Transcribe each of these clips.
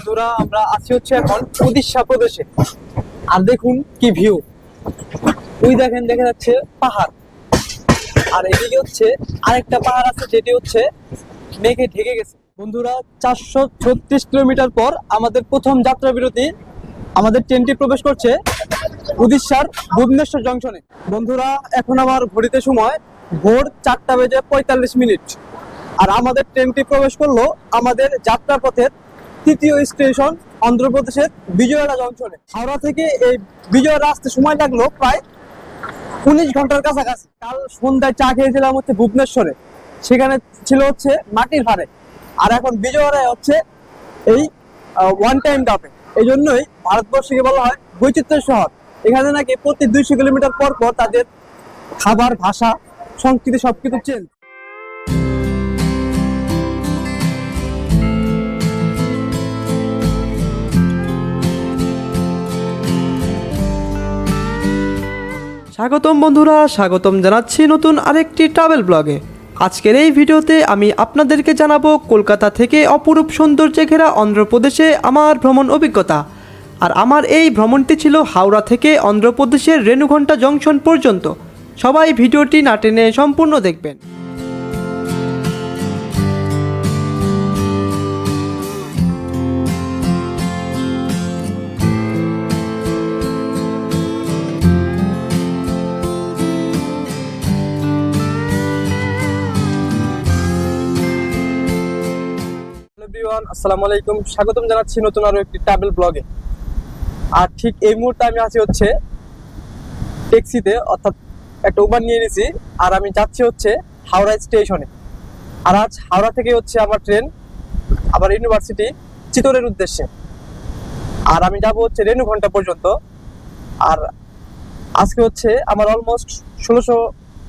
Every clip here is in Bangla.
বন্ধুরা আমরা আছি হচ্ছে এখন উড়িষ্যা প্রদেশে। আর দেখুন কি ভিউ, ওই দেখেন দেখা যাচ্ছে পাহাড়, আর এদিকে হচ্ছে আরেকটা পাহাড় আছে যেটি হচ্ছে মেঘে ঢেকে গেছে। বন্ধুরা 436 কিলোমিটার পর আমাদের প্রথম যাত্রা বিরতি, আমাদের ট্রেনটি প্রবেশ করছে উড়িষ্যার ভুবনেশ্বর জংশনে। বন্ধুরা এখন আমার ঘড়িতে সময় ভোর 4:45। আর আমাদের ট্রেনটি প্রবেশ করলো আমাদের যাত্রাপথের তৃতীয় স্টেশন অন্ধ্রপ্রদেশের বিজয়ওয়াড়া জংশনে। হাওড়া থেকে এই বিজয়ওয়াড়া আসতে সময় লাগলো প্রায় 19 ঘন্টার কাছাকাছি। কাল সন্ধ্যায় চা খেয়েছিলাম হচ্ছে ভুবনেশ্বরে, সেখানে ছিল হচ্ছে মাটির ভাড়ে। আর এখন বিজয়ওয়াড়ায় হচ্ছে এই ওয়ান টাইম ডাবে। এই জন্যই ভারতবর্ষকে বলা হয় বৈচিত্র্যের শহর। এখানে নাকি প্রতি 200 কিলোমিটার পর পর তাদের খাবার, ভাষা, সংস্কৃতি সবকিছু চেঞ্জ। স্বাগতম বন্ধুরা, স্বাগতম জানাচ্ছি নতুন আরেকটি ট্রাভেল ব্লগে। আজকের এই ভিডিওতে আমি আপনাদেরকে জানাবো কলকাতা থেকে অপরূপ সৌন্দর্যে ঘেরা অন্ধ্রপ্রদেশে আমার ভ্রমণ অভিজ্ঞতা। আর আমার এই ভ্রমণটি ছিল হাওড়া থেকে অন্ধ্রপ্রদেশের রেণুঘণ্টা জংশন পর্যন্ত। সবাই ভিডিওটি না টেনে সম্পূর্ণ দেখবেন। আসসালামু আলাইকুম, স্বাগতম জানাচ্ছি নতুন আরো একটি ট্রাভেল ব্লগে। আর ঠিক এই মুহূর্তে আমি আছি হচ্ছে ট্যাক্সিতে, অর্থাৎ একটা উবার নিয়ে নিয়েছি। আর আমি যাচ্ছি হচ্ছে হাওড়া স্টেশনে। আর আজ হাওড়া থেকে হচ্ছে আমার ট্রেন আবার ইউনিভার্সিটি চিতোরের উদ্দেশ্যে। আর আমি যাব হচ্ছে রেণুঘণ্টা পর্যন্ত। আর আজকে হচ্ছে আমার অলমোস্ট 1600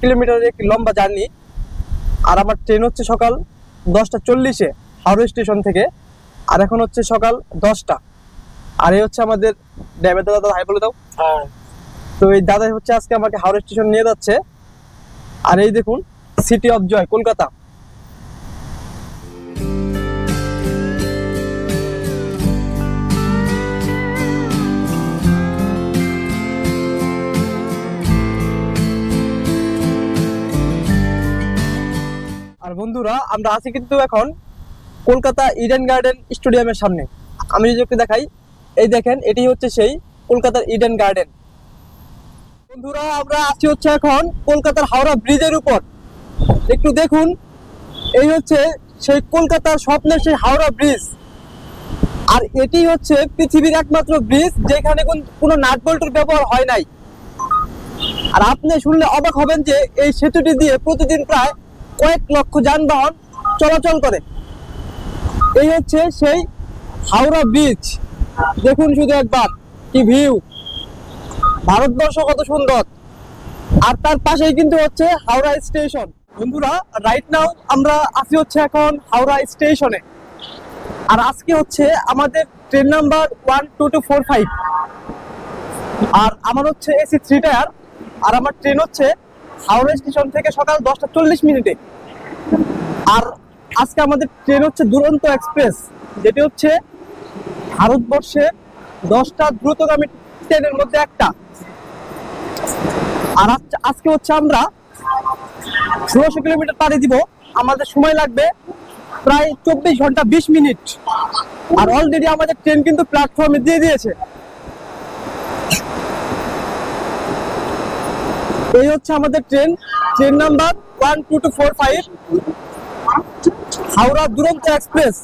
কিলোমিটারের একটি লম্বা জার্নি। আর আমার ট্রেন হচ্ছে সকাল 10:40-এ হাওড়া স্টেশন থেকে। আর এখন হচ্ছে সকাল 10টা। আর এই হচ্ছে আমাদের ড্রাইভার দাদা, হাই বলে দাও। তো এই দাদাই হচ্ছে আজকে আমাকে হাওড়া স্টেশন নিয়ে যাচ্ছে। আর এই দেখুন সিটি অফ জয় কলকাতা। আর বন্ধুরা আমরা আছি কিন্তু এখন কলকাতা ইডেন গার্ডেন স্টেডিয়ামের সামনে। আমি যদি একটু দেখাই, এই দেখেন এটি হচ্ছে সেই কলকাতার ইডেন গার্ডেন। বন্ধুরা আমরা আছি হচ্ছে এখন কলকাতার হাওড়া ব্রিজের উপর। একটু দেখুন, এই হচ্ছে সেই কলকাতার স্বপ্নের সেই হাওড়া ব্রিজ। আর এটি হচ্ছে পৃথিবীর একমাত্র ব্রিজ যেখানে কোনো নাট বল্টুর ব্যবহার হয় নাই। আর আপনি শুনলে অবাক হবেন যে এই সেতুটি দিয়ে প্রতিদিন প্রায় কয়েক লক্ষ যানবাহন চলাচল করে। এই হচ্ছে সেই হাওড়া ব্রিজ। দেখুন শুধু একবার কি ভিউ, ভারতবর্ষ কত সুন্দর। আর তার পাশেই কিন্তু হচ্ছে হাওড়া স্টেশন। বন্ধুরা রাইট নাও আমরা আছি হচ্ছে এখন হাওড়া স্টেশনে। আর আজকে হচ্ছে আমাদের ট্রেন নাম্বার 12245। আর আমার হচ্ছে এসি 3 টায়ার। আর আমার ট্রেন হচ্ছে হাওড়া স্টেশন থেকে সকাল 10:40। আর আজকে আমাদের ট্রেন হচ্ছে দুরন্ত এক্সপ্রেস, যেটি হচ্ছে ভারতবর্ষের 10টা দ্রুতগামী ট্রেনের মধ্যে একটা। আর আজকে হচ্ছে আমরা 1600 কিলোমিটার পাড়ি দিব। আমাদের সময় লাগবে প্রায় 24 ঘন্টা 20 মিনিট। আর অলরেডি আমাদের ট্রেন কিন্তু প্ল্যাটফর্মে দিয়ে দিয়েছে। এই হচ্ছে আমাদের ট্রেন নাম্বার 12245 হাওড়া দুরন্ত এক্সপ্রেস।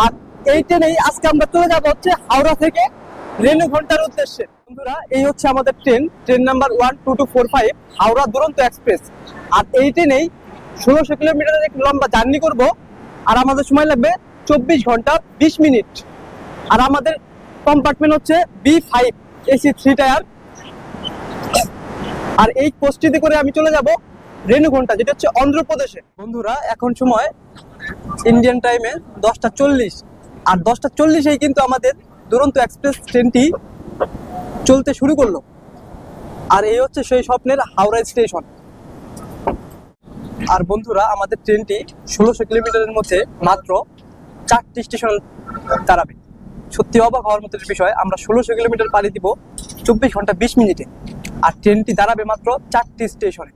আর এই ট্রেনেই আজকে আমরা চলে যাবো হচ্ছে হাওড়া থেকে রেণুঘণ্টার উদ্দেশ্যে। বন্ধুরা এই হচ্ছে আমাদের ট্রেন নাম্বার 12245 হাওড়া দুরন্ত এক্সপ্রেস। আর এই ট্রেনেই 1600 কিলোমিটারের একটি লম্বা জার্নি করব। আর আমাদের সময় লাগবে 24 ঘন্টা 20 মিনিট। আর আমাদের কম্পার্টমেন্ট হচ্ছে B5 এসি 3 টায়ার। আর এই কোচটিতে করে আমি চলে যাব রেণুঘণ্টা, যেটা হচ্ছে অন্ধ্রপ্রদেশে। বন্ধুরা এখন সময় ইন্ডিয়ান টাইমে 10:40। আর 10:40-এই কিন্তু আমাদের দুরন্ত এক্সপ্রেস ট্রেনটি চলতে শুরু করলো। আর এই হচ্ছে সেই স্বপ্নের হাওড়া স্টেশন। আর বন্ধুরা আমাদের ট্রেনটি 1600 কিলোমিটারের মধ্যে মাত্র 4টি স্টেশন দাঁড়াবে। সত্যি অবাক হওয়ার মতো বিষয়, আমরা 1600 কিলোমিটার পাড়ি দিব 24 ঘন্টা 20 মিনিটে, আর ট্রেনটি দাঁড়াবে মাত্র 4টি স্টেশনে।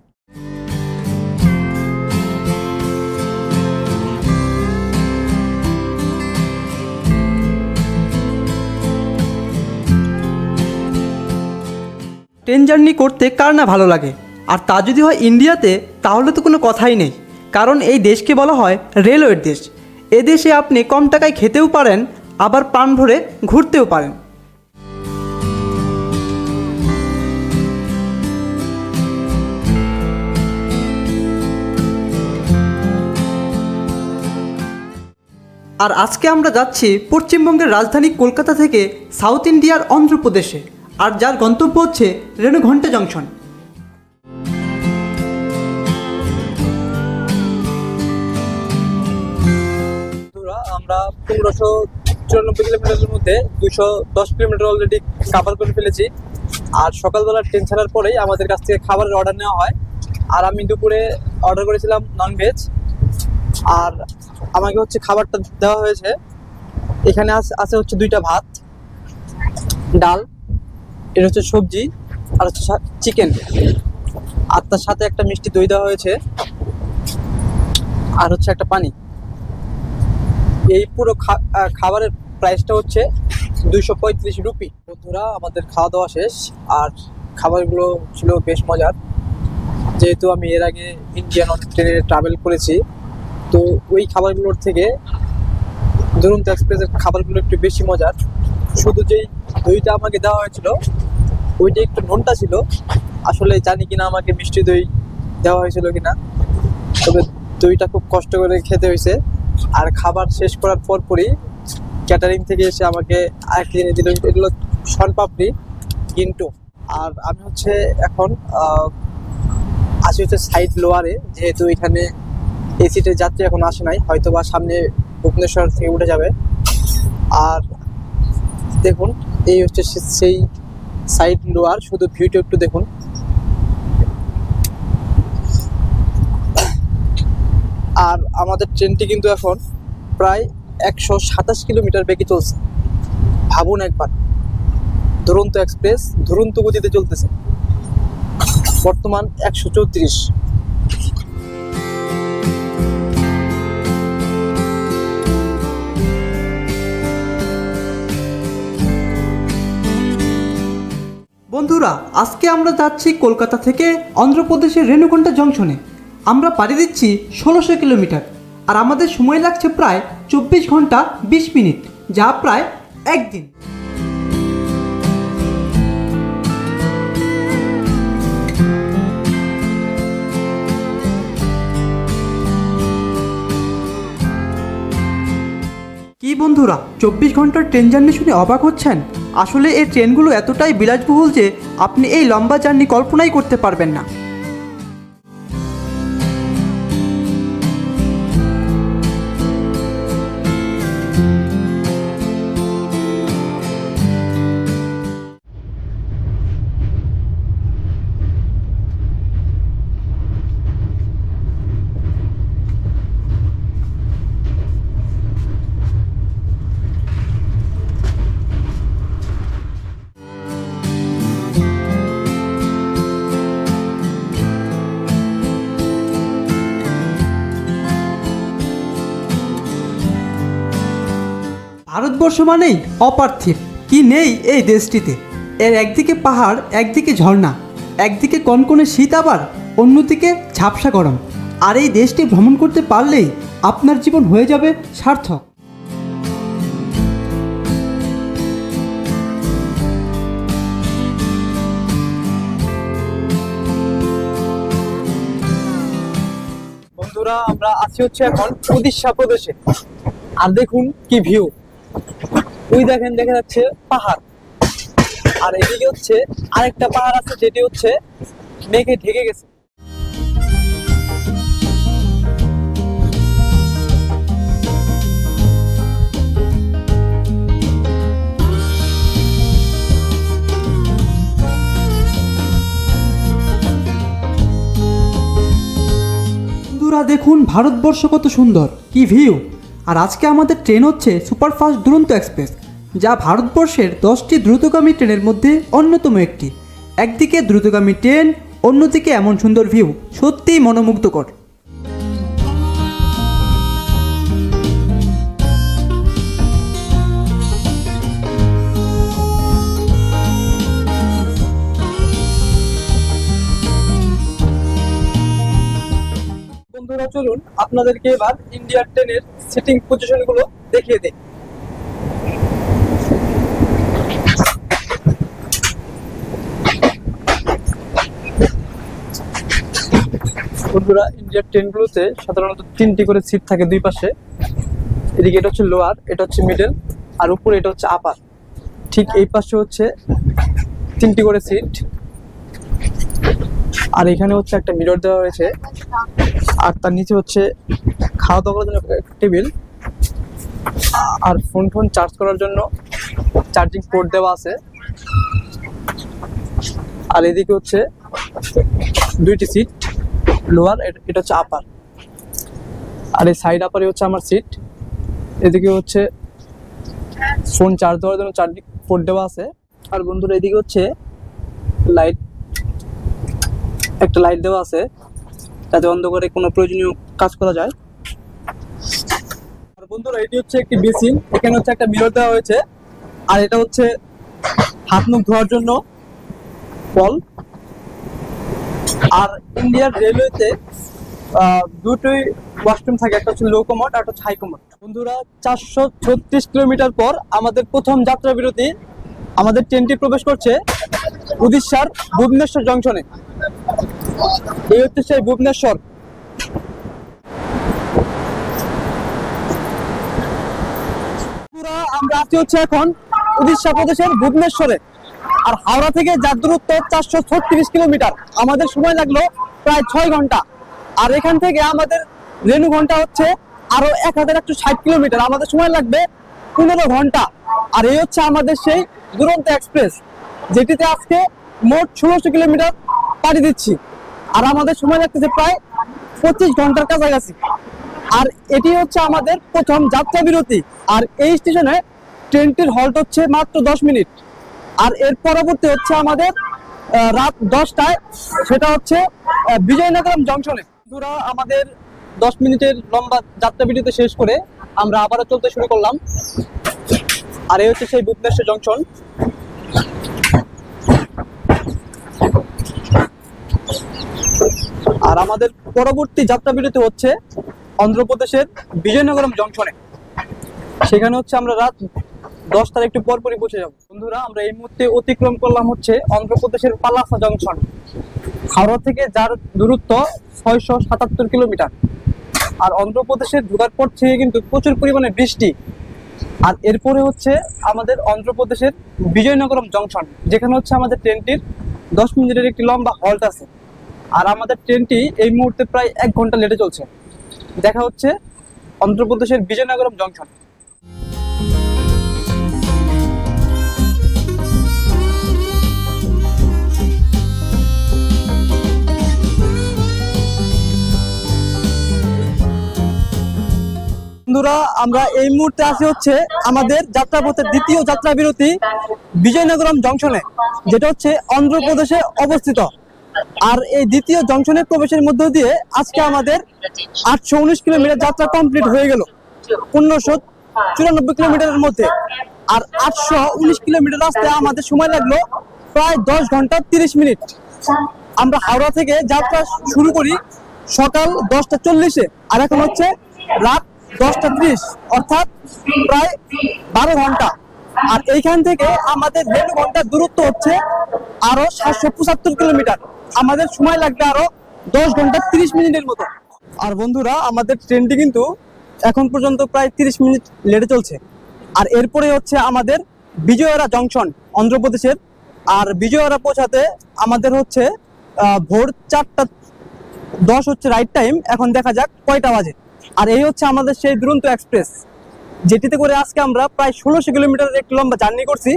ট্রেন জার্নি করতে কার না ভালো লাগে, আর তা যদি হয় ইন্ডিয়াতে, তাহলে তো কোনো কথাই নেই। কারণ এই দেশকে বলা হয় রেলওয়ের দেশ। এ দেশে আপনি কম টাকায় খেতেও পারেন, আবার প্রাণ ভরে ঘুরতেও পারেন। আর আজকে আমরা যাচ্ছি পশ্চিমবঙ্গের রাজধানী কলকাতা থেকে সাউথ ইন্ডিয়ার অন্ধ্রপ্রদেশে, আর যার গন্তব্য হচ্ছে রেণুঘণ্টা জংশন। আমরা 1594 কিলোমিটারের মধ্যে 210 কিলোমিটার অলরেডি কাভার করে ফেলেছি। আর সকালবেলা ট্রেন ছাড়ার পরেই আমাদের কাছ থেকে খাবারের অর্ডার নেওয়া হয়। আর আমি দুপুরে অর্ডার করেছিলাম ননভেজ, আর আমাকে হচ্ছে খাবারটা দেওয়া হয়েছে। এখানে আছে হচ্ছে 2টা ভাত, ডাল, এটা হচ্ছে সবজি, আর হচ্ছে চিকেন, আর তার সাথে একটা মিষ্টি দই দেওয়া হয়েছে, আর হচ্ছে একটা পানি। এই পুরো খাবারের প্রাইসটা হচ্ছে 235 রুপি। বন্ধুরা, আমাদের খাওয়া দাওয়া শেষ, আর খাবারগুলো ছিল বেশ মজার। যেহেতু আমি এর আগে ইন্ডিয়ান অনেক ট্রেনে ট্রাভেল করেছি, তো ওই খাবারগুলোর থেকে দুরন্ত এক্সপ্রেসের খাবারগুলো একটু বেশি মজার। শুধু যেই দইটা আমাকে দেওয়া হয়েছিল ওইটা একটু নোনটা ছিল। আসলে জানি কিনা আমাকে মিষ্টি দই দেওয়া হয়েছিল কিনা, তবে দইটা খুব কষ্ট করে খেতে হয়েছে। আর খাবার শেষ করার পরপরই ক্যাটারিং থেকে এসে আমাকে আরেকটি এনে দিল, এগুলো শনপাপড়ি গিন্টো। আর আমি হচ্ছে এখন আসি হচ্ছে সাইড লোয়ারে, যেহেতু এখানে এসিতে যাত্রী এখন আসে নাই, হয়তো বা সামনে ভুবনেশ্বর থেকে উঠে যাবে। আর দেখুন, এই হচ্ছে সেই সাইড লোয়ার, শুধু ভিউটা একটু দেখুন। আর আমাদের ট্রেনটি কিন্তু এখন প্রায় 127 কিলোমিটার বেগে চলছে। ভাবুন একবার, দুরন্ত এক্সপ্রেস দুরন্ত গতিতে চলতেছে। বর্তমান 134। বন্ধুরা, আজকে আমরা যাচ্ছি কলকাতা থেকে অন্ধ্রপ্রদেশের রেণুঘণ্টা জংশনে। আমরা পাড়ি দিচ্ছি 1600 কিলোমিটার, আর আমাদের সময় লাগছে প্রায় 24 ঘন্টা 20 মিনিট, যা প্রায় একদিন। কি বন্ধুরা, 24 ঘন্টার ট্রেন জার্নি শুনে অবাক হচ্ছেন? আসলে এই ট্রেনগুলো এতটাই বিলাসবহুল যে আপনি এই লম্বা জার্নি কল্পনাই করতে পারবেন না। ভারতবর্ষ মানেই অপার্থিব, কি নেই এই দেশটিতে। এর একদিকে পাহাড়, একদিকে ঝর্ণা, একদিকে কনকনে শীত, আবার অন্যদিকে ঝাপসা গরম। আর এই দেশটি ভ্রমণ করতে পারলেই আপনার জীবন হয়ে যাবে সার্থক। বন্ধুরা, আমরা আছি হচ্ছে এখন উড়িষ্যা প্রদেশে। আর দেখুন কি ভিউ, ওই দেখেন দেখা যাচ্ছে পাহাড়, আর এদিকে হচ্ছে আরেকটা পাহাড় আছে যেটি হচ্ছে মেঘে ঢেকে গেছে। বন্ধুরা দেখুন, ভারতবর্ষ কত সুন্দর, কি ভিউ। আর আজকে আমাদের ট্রেন হচ্ছে সুপারফাস্ট দুরন্ত এক্সপ্রেস, যা ভারতবর্ষের 10টি দ্রুতগামী ট্রেনের মধ্যে অন্যতম একটি। একদিকে দ্রুতগামী ট্রেন, অন্যদিকে এমন সুন্দর ভিউ, সত্যিই মনোমুগ্ধকর। বন্ধুরা চলুন আপনাদেরকে এবার ইন্ডিয়ান ট্রেনের সিটিং পজিশন গুলো দেখিয়ে দিই। বন্ধুরা, ইন্ডিয়ান ট্রেনগুলোতে সাধারণত 3টি করে সিট থাকে দুই পাশে। এদিকে এটা হচ্ছে লোয়ার, এটা হচ্ছে মিডল, আর উপরে এটা হচ্ছে আপার। ঠিক এই পাশে হচ্ছে 3টি করে সিট, আর এখানে হচ্ছে একটা মিরর দেওয়া হয়েছে, আর তার নিচে হচ্ছে খাওয়া দাওয়া করার জন্য একটা টেবিল, আর ফোন চার্জ করার জন্য চার্জিং পোর্ট দেওয়া আছে। আর এদিকে হচ্ছে 2টি সিট, লোয়ার, এটা হচ্ছে আপার, আর এই সাইড আপারে হচ্ছে আমার সিট। এদিকে হচ্ছে ফোন চার্জ দেওয়ার জন্য চার্জিং পোর্ট দেওয়া আছে। আর বন্ধুরা, এদিকে হচ্ছে লাইট, একটা লাইট দেওয়া আছে যাতে অন্ধকারে কোনো প্রয়োজনীয় কাজ করা যায়। আর বন্ধুরা, এটি হচ্ছে একটি বেসিন, এখানে হচ্ছে একটা মিরর দেওয়া হয়েছে, আর এটা হচ্ছে হাত মুখ ধোয়ার জন্য কল। আর ইন্ডিয়ার রেলওয়েতে দুটোই ওয়াশরুম থাকে, একটা হচ্ছে লো কমোড আর একটা হচ্ছে হাই কমোড। বন্ধুরা, 436 কিলোমিটার পর আমাদের প্রথম যাত্রা বিরতি। আমাদের ট্রেনটি প্রবেশ করছে উড়িষ্যার ভুবনেশ্বর জংশনে। এই হচ্ছে সেই ভুবনেশ্বর। আমরা আছি হচ্ছে এখন উড়িষ্যা প্রদেশের ভুবনেশ্বরে। আর হাওড়া থেকে যার দূরত্ব 436 কিলোমিটার, আমাদের সময় লাগলো প্রায় 6 ঘন্টা। আর এখান থেকে আমাদের রেনু ঘন্টা হচ্ছে আরো 1160 কিলোমিটার, আমাদের সময় লাগবে 15 ঘন্টা। আর এই হচ্ছে আমাদের সেই দুরন্ত এক্সপ্রেস, যেটিতে আজকে মোট 1600 কিলোমিটার পাড়ি দিচ্ছি, আর আমাদের সময় লাগতেছে প্রায় 25 ঘন্টার কাছাকাছি। আর এটি হচ্ছে আমাদের প্রথম যাত্রা বিরতি। আর এই স্টেশনে ট্রেনটির হল্ট হচ্ছে মাত্র 10 মিনিট। আর এর পরবর্তী হচ্ছে আমাদের রাত 10টায়, সেটা হচ্ছে বিজয়নগরম জংশনে। বন্ধুরা, আমাদের 10 মিনিটের লম্বা যাত্রা বিরতি শেষ করে আমরা আবারও চলতে শুরু করলাম। আর এই হচ্ছে সেই ভুবনেশ্বর জংশন। আর আমাদের পরবর্তী যাত্রা বিরতি হচ্ছে অন্ধ্রপ্রদেশের বিজয়নগরম জংশনে। সেখানে হচ্ছে আমরা রাত 10টার একটু পরপরই পৌঁছে যাব। বন্ধুরা, আমরা এই মুহূর্তে অতিক্রম করলাম হচ্ছে অন্ধ্রপ্রদেশের পালাসা জংশন। হাওড়া থেকে যার দূরত্ব 677 কিলোমিটার। আর অন্ধ্রপ্রদেশের ঢোকার পর থেকে কিন্তু প্রচুর পরিমাণে বৃষ্টি। আর এরপরে হচ্ছে আমাদের অন্ধ্রপ্রদেশের বিজয়নগরম জংশন, যেখানে হচ্ছে আমাদের ট্রেনটির 10 মিনিটের একটি লম্বা হল্ট আছে। আর আমাদের ট্রেনটি এই মুহূর্তে প্রায় 1 ঘন্টা লেটে চলছে। দেখা হচ্ছে অন্ধ্রপ্রদেশের বিজয়নগরম জংশন। বন্ধুরা, আমরা এই মুহূর্তে আছি হচ্ছে আমাদের যাত্রাপথের দ্বিতীয় যাত্রা বিরতি বিজয়নগরম জংশনে, যেটা হচ্ছে অন্ধ্রপ্রদেশে অবস্থিত। আর এই দ্বিতীয় জংশনের প্রবেশের মধ্য দিয়ে আজকে আমাদের 819 কিলোমিটার যাত্রা কমপ্লিট হয়ে গেল 1594 কিলোমিটারের মধ্যে। আর 819 কিলোমিটার রাস্তা আমাদের সময় লাগলো প্রায় 10 ঘন্টা 30 মিনিট। আমরা হাওড়া থেকে যাত্রা শুরু করি সকাল 10টা 40-এ, আর এখন হচ্ছে রাত 10টা 30, অর্থাৎ প্রায় 12 ঘন্টা। আর এইখান থেকে আমাদের রেলু ঘন্টার দূরত্ব হচ্ছে আরো 775 কিলোমিটার, আমাদের সময় লাগবে আরো 10 ঘন্টা 30 মিনিটের মতো। আর বন্ধুরা, আমাদের ট্রেনটি কিন্তু এখন পর্যন্ত প্রায় 30 মিনিট লেটে চলছে। আর এরপরে হচ্ছে আমাদের বিজয়ওয়াড়া জংশন অন্ধ্রপ্রদেশের। আর বিজয়ওয়াড়া পৌঁছাতে আমাদের হচ্ছে ভোর 4টা 10 হচ্ছে রাইট টাইম। এখন দেখা যাক কয়টা বাজে। আর এই হচ্ছে আমাদের সেই দুরন্ত এক্সপ্রেস, যেটিতে করে আজকে আমরা প্রায় 1600 কিলোমিটারের একটু লম্বা জার্নি করছি,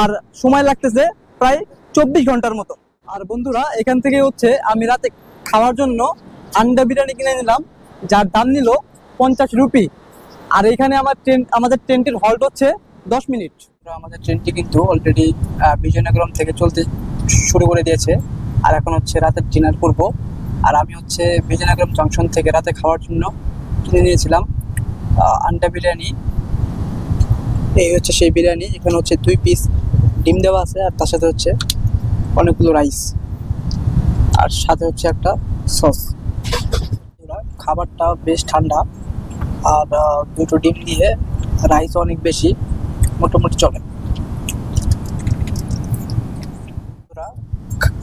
আর সময় লাগতেছে প্রায় 24 ঘন্টার মতো। আর বন্ধুরা, এখান থেকে হচ্ছে আমি রাতে খাওয়ার জন্য আন্ডা বিরিয়ানি কিনে নিলাম, যার দাম নিল 50 রুপি। আর এখানে আমাদের ট্রেনটির হল্ট হচ্ছে 10 মিনিট। আমাদের ট্রেনটি কিন্তু অলরেডি বিজয়নগরম থেকে চলতে শুরু করে দিয়েছে, আর এখন হচ্ছে রাতের ডিনার করব। আর আমি হচ্ছে বিজয়নগরম জংশন থেকে রাতে খাওয়ার জন্য কিনে নিয়েছিলাম আন্ডা বিরিয়ানি। এই হচ্ছে সেই বিরিয়ানি, এখানে হচ্ছে 2 পিস ডিম দেওয়া আছে, আর তার সাথে হচ্ছে অনেকগুলো রাইস, আর সাথে হচ্ছে একটা সস। খাবারটা বেশ ঠান্ডা, আর 2টো ডিম দিয়ে রাইস অনেক বেশি, মোটামুটি চলে।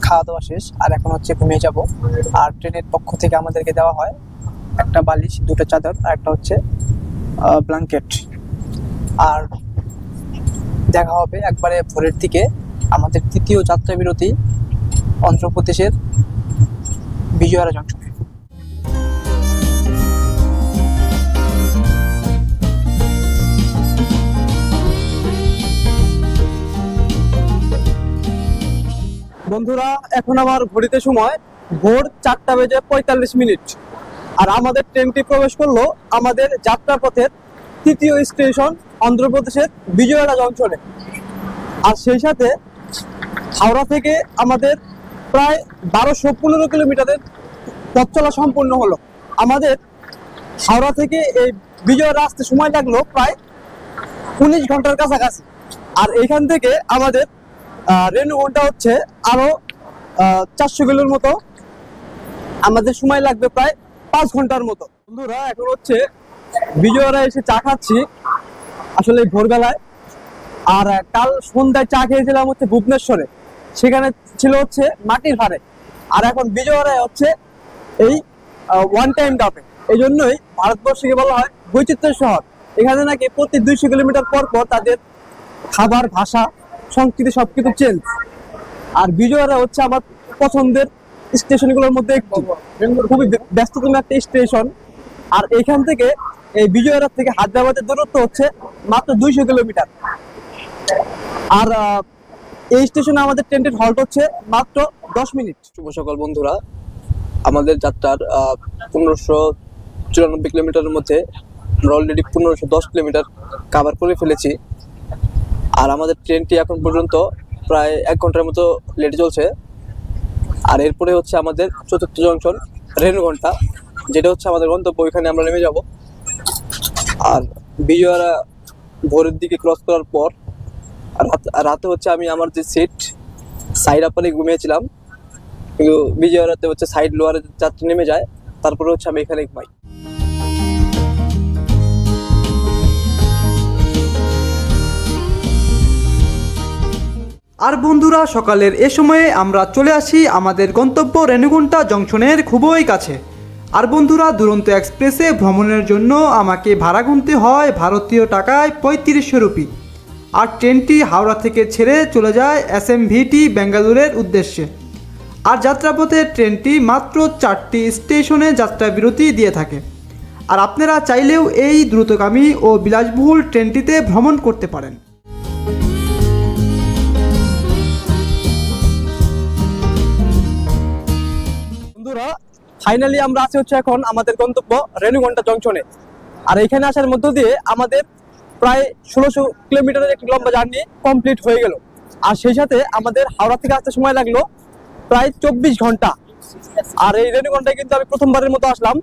খাওয়া দাওয়া শেষ, আর এখন হচ্ছে ঘুমিয়ে যাব। আর ট্রেনের পক্ষ থেকে আমাদেরকে দেওয়া হয় একটা বালিশ, 2টা চাদর, আর একটা হচ্ছে ব্ল্যাঙ্কেট। আর দেখা হবে একবারে ভোরের দিকে আমাদের 3য় যাত্রা বিরতি অন্ধ্রপ্রদেশের বিজয়ওয়াড়া জংশনে। বন্ধুরা, এখন আমার ঘড়িতে সময় ভোর 4:45। আর আমাদের ট্রেনটি প্রবেশ করলো আমাদের যাত্রাপথের 3য় স্টেশন অন্ধ্রপ্রদেশের বিজয়ওয়াড়া জংশনে। আর সেই সাথে হাওড়া থেকে আমাদের প্রায় 1215 কিলোমিটারের পথ চলা সম্পূর্ণ হলো। আমাদের হাওড়া থেকে এই বিজয়ওয়াড়া আসতে সময় লাগলো প্রায় 19 ঘন্টার কাছাকাছি। আর এইখান থেকে আমাদের রেণুগুন্টা হচ্ছে আরো 400 কিলোর মতো, আমাদের সময় লাগবে প্রায় 5 ঘন্টার মতো। বন্ধুরা, এখন হচ্ছে বিজয়ওয়াড়া এসে চা খাচ্ছি, আসলে ভোরবেলায়। আর কাল সন্ধ্যায় চা খেয়েছিলাম হচ্ছে ভুবনেশ্বরে, সেখানে ছিল হচ্ছে মাটির ভাড়ে। আর এখন বিজয়ওয়াড়ায় হচ্ছে এই ওয়ান টাইম কাপে। এই জন্যই ভারতবর্ষকে বলা হয় বৈচিত্র্যের শহর। এখানে নাকি প্রতি 200 কিলোমিটার পর পর তাদের খাবার, ভাষা, সংস্কৃতি সবকিছু চেঞ্জ। আর বিজয়ওয়াড়া হচ্ছে আমার পছন্দের স্টেশনগুলোর মধ্যে একটি, খুবই ব্যস্ততম একটা স্টেশন। আর এখান থেকে এই বিজয়ওয়াড়া থেকে হায়দ্রাবাদের দূরত্ব হচ্ছে মাত্র 200 কিলোমিটার। আর এই স্টেশনে আমাদের ট্রেনটির হল্ট হচ্ছে মাত্র 10 মিনিট। শুভ সকাল বন্ধুরা, আমাদের যাত্রার 1594 কিলোমিটারের মধ্যে আমরা অলরেডি 1510 কিলোমিটার কভার করে ফেলেছি। আর আমাদের ট্রেনটি এখন পর্যন্ত প্রায় 1 ঘন্টার মতো লেটে চলছে। আর এরপরে হচ্ছে আমাদের 4র্থ জংশন রেণুগুন্টা, যেটা হচ্ছে আমাদের গন্তব্য, ওইখানে আমরা নেমে যাব। আর বিজয়ওয়াড়া ভোরের দিকে ক্রস করার পর রাতে হচ্ছে আমি আমার যে সাইড আপারে ঘুমিয়েছিলাম, কিন্তু বিজয়ওয়াড়াতে হচ্ছে সাইড লোয়ারে যাত্রী নেমে যায়, তারপরে হচ্ছে আমি এখানে ঘুমাই। আর বন্ধুরা, সকালের এ সময়ে আমরা চলে আসি আমাদের গন্তব্য রেণুগুন্টা জংশনের খুবই কাছে। আর বন্ধুরা, দুরন্ত এক্সপ্রেসে ভ্রমণের জন্য আমাকে ভাড়া গুনতে হয় ভারতীয় টাকায় 3500 রুপি। আর ট্রেনটি হাওড়া থেকে ছেড়ে চলে যায় SMVT বেঙ্গালুরের উদ্দেশ্যে। আর যাত্রাপথে ট্রেনটি মাত্র 4টি স্টেশনে যাত্রা বিরতি দিয়ে থাকে। আর আপনারা চাইলেও এই দ্রুতগামী ও বিলাসবহুল ট্রেনটিতে ভ্রমণ করতে পারেন। বন্ধুরা, ফাইনালি আমরা আছি হচ্ছে এখন আমাদের গন্তব্য রেণুগুন্টা জংশনে। আর এখানে আসার মধ্য দিয়ে আমাদের প্রায় 1600 কিলোমিটারের একটি লম্বা জার্নি কমপ্লিট হয়ে গেল। আর সেই সাথে আমাদের হাওড়া থেকে আসতে সময় লাগলো প্রায় 24 ঘন্টা। আর এই রেণুগুন্টায় কিন্তু আমি প্রথমবারের মতো আসলাম।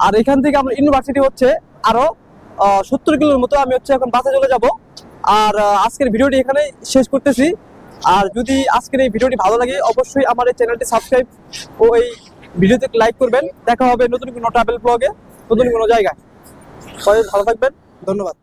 আর এখান থেকে আমার ইউনিভার্সিটি হচ্ছে আরো 70 কিলোর মতো। আমি হচ্ছে এখন বাসে চলে যাব। আর আজকের ভিডিওটি এখানে শেষ করতেছি। আর যদি আজকের এই ভিডিওটি ভালো লাগে, অবশ্যই আমার এই চ্যানেলটি সাবস্ক্রাইব ও এই ভিডিওতে লাইক করবেন। দেখা হবে নতুন কোনো ট্রাভেল ব্লগে, নতুন কোনো জায়গায়। সবাই ভালো থাকবেন, ধন্যবাদ।